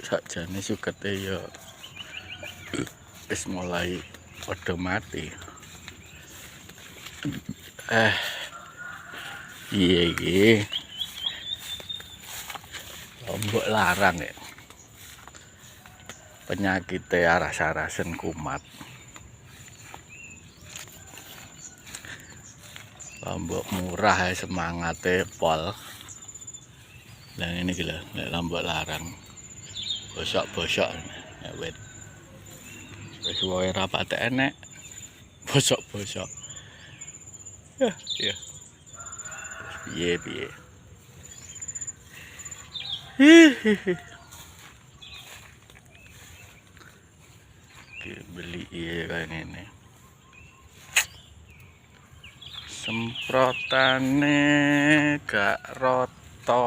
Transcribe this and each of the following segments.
Sakjane sukete ya wis mulai padha mati. Iya iki lombok larang ya. Penyakitnya aras-arasen kumat. Lombok murah ya, semangatnya pol. Nah ini gila, lombok larang. Bosok-bosok ya wit. Wis wae rapate enek. Bosok-bosok. Ya. Piye. Beli iya kayak ini. Semprotane gak roto.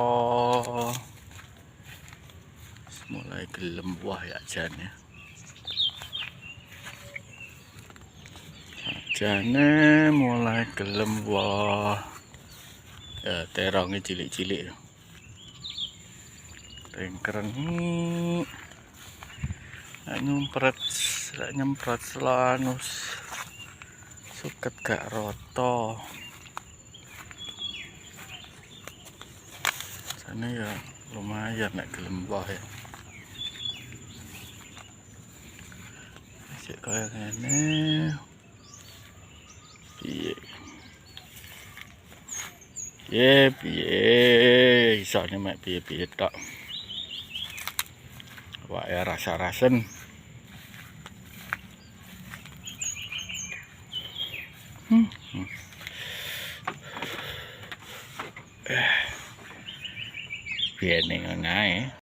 Mulai gelem wah ya jane. Jane mulai gelem wah. Ya terongnya cilik-cilik. Tengkeren nyemprot selanus suket gak roto. Sana ya lumayan nek gelem wah ya. Cek kaya ngene. Piye isane mek piye tok. Wae rasa-rasen. Piye ning ngono ae.